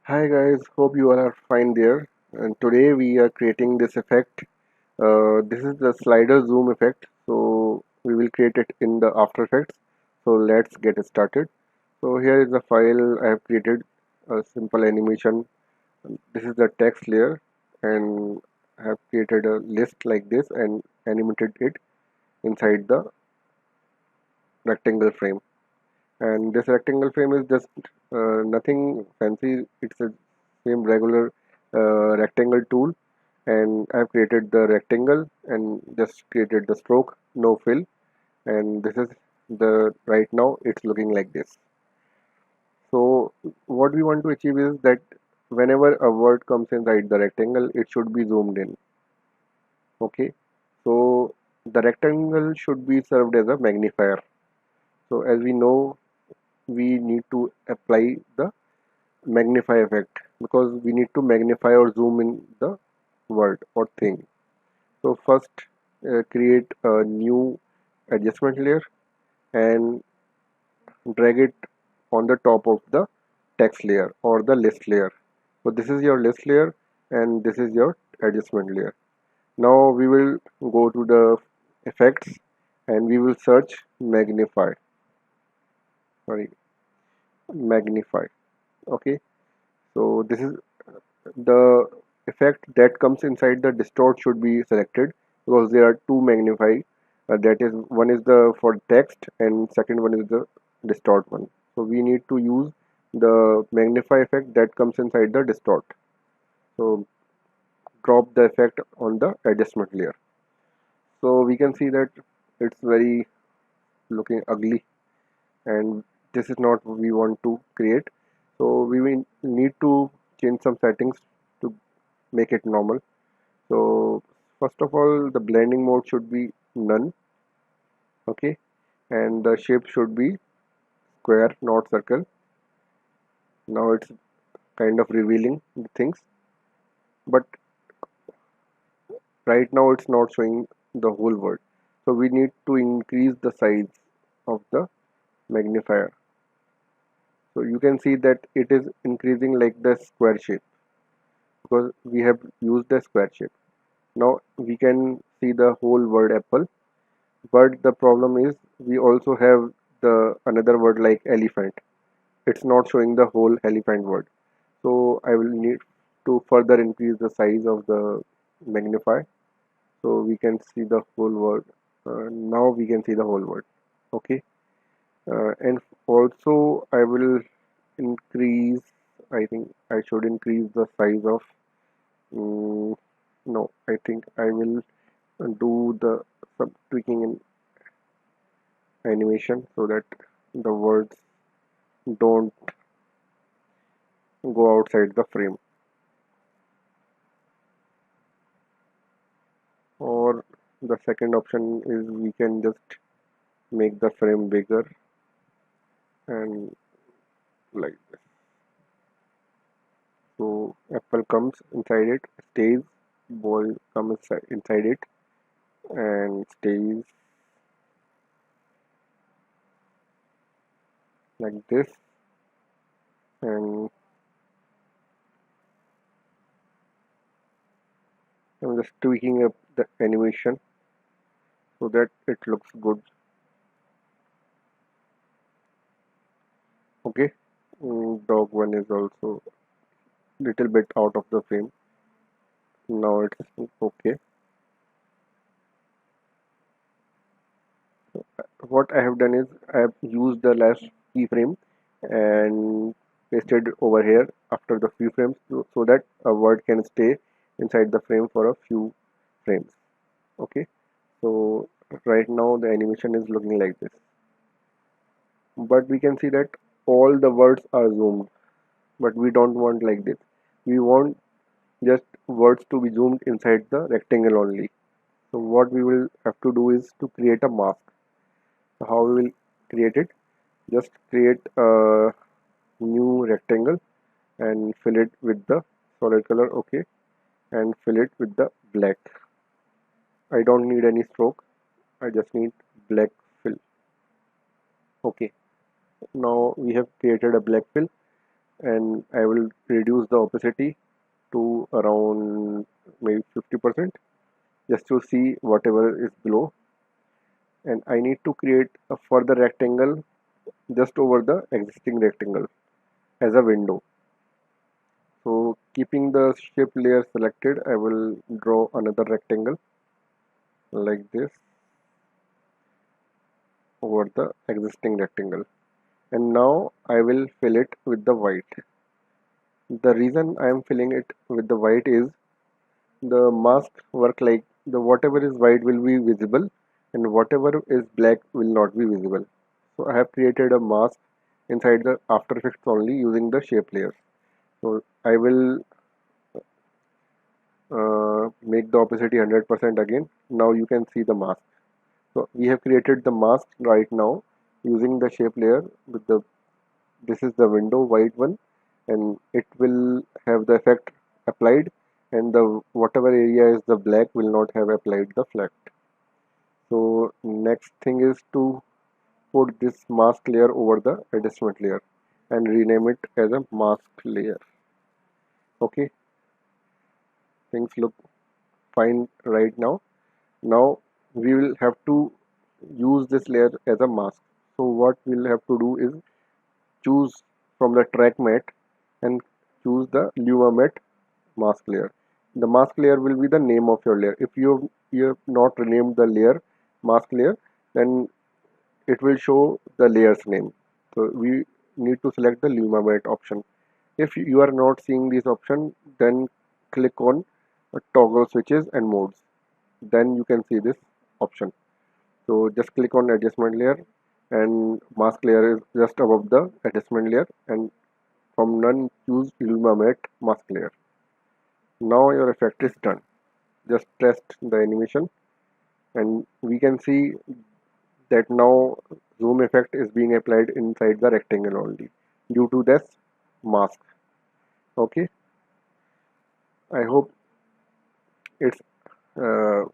Hi guys, hope you all are fine there. And today we are creating this effect. This is the slider zoom effect. So we will create it in the After Effects. So let's get started. So here is the file I have created a simple animation. This is the text layer, and I have created a list like this and animated it inside the rectangle frame. And this rectangle frame is just nothing fancy. It's a same regular rectangle tool, and I've created the rectangle and just created the stroke, no fill, and this is the right now it's looking like this. So what we want to achieve is that whenever a word comes inside the rectangle, it should be zoomed in. Okay, so the rectangle should be served as a magnifier. So as we know, we need to apply the magnify effect because we need to magnify or zoom in the word or thing. So first create a new adjustment layer and drag it on the top of the text layer or the list layer. So this is your list layer and this is your adjustment layer. Now we will go to the effects and we will search magnify. Sorry, magnify. Okay, so this is the effect that comes inside the distort should be selected because there are two magnify, that is one is the for text and second one is the distort one. So we need to use the magnify effect that comes inside the distort. So drop the effect on the adjustment layer. So we can see that it's very looking ugly, and this is not what we want to create. So we will need to change some settings to make it normal. So first of all, the blending mode should be none. Okay, and the shape should be square, not circle. Now it's kind of revealing the things, but right now it's not showing the whole word. So we need to increase the size of the magnifier. So you can see that it is increasing like the square shape because we have used the square shape. Now we can see the whole word apple, but the problem is we also have the another word like elephant. It's not showing the whole elephant word. So I will need to further increase the size of the magnify so we can see the whole word. Now we can see the whole word. Okay, and also I will increase. I think I should increase the size of. mm no, I think I will do the some tweaking in animation so that the words don't go outside the frame. Or the second option is we can just make the frame bigger and like this. So apple comes inside it, stays, ball comes inside it and stays like this. And I'm just tweaking up the animation so that it looks good. Okay, dog one is also little bit out of the frame. Now it's okay. What I have done is I have used the last keyframe and pasted over here after the few frames so that a word can stay inside the frame for a few frames. Okay, so right now the animation is looking like this, but we can see that all the words are zoomed, but we don't want like this. We want just words to be zoomed inside the rectangle only. So what we will have to do is to create a mask. So how we will create it? Just create a new rectangle and fill it with the solid color. Okay, and fill it with the black. I don't need any stroke. I just need black fill. Okay, now we have created a black fill. and I will reduce the opacity to around maybe 50% just to see whatever is below. And I need to create a further rectangle just over the existing rectangle as a window. So keeping the shape layer selected, I will draw another rectangle like this over the existing rectangle, and now I will fill it with the white. The reason I am filling it with the white is the mask work like the whatever is white will be visible and whatever is black will not be visible. So I have created a mask inside the After Effects only using the shape layer. So I will make the opacity 100% again. Now you can see the mask. So we have created the mask right now using the shape layer with the this is the window white one, and it will have the effect applied, and the whatever area is the black will not have applied the effect. So next thing is to put this mask layer over the adjustment layer and rename it as a mask layer. Okay, things look fine right now. Now we will have to use this layer as a mask. So what we'll have to do is choose from the track matte and choose the Luma matte mask layer. The mask layer will be the name of your layer. If you have not renamed the layer mask layer, then it will show the layer's name. So we need to select the Luma matte option. If you are not seeing this option, then click on toggle switches and modes. Then you can see this option. So just click on adjustment layer, and mask layer is just above the adjustment layer, and from none choose Luma matte mask layer. Now your effect is done. Just test the animation, and we can see that now zoom effect is being applied inside the rectangle only due to this mask. Okay, I hope it's uh,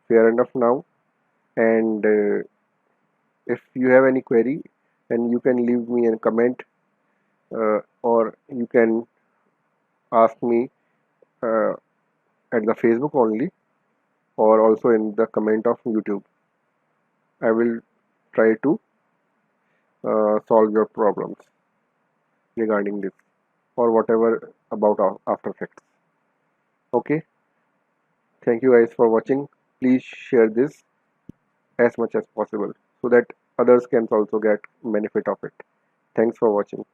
fair enough now. And if you have any query, then you can leave me a comment, or you can ask me uh, at the Facebook only, or also in the comment of YouTube. I will try to solve your problems regarding this or whatever about After Effects. Okay, thank you guys for watching. Please share this as much as possible so that others can also get benefit of it. Thanks for watching.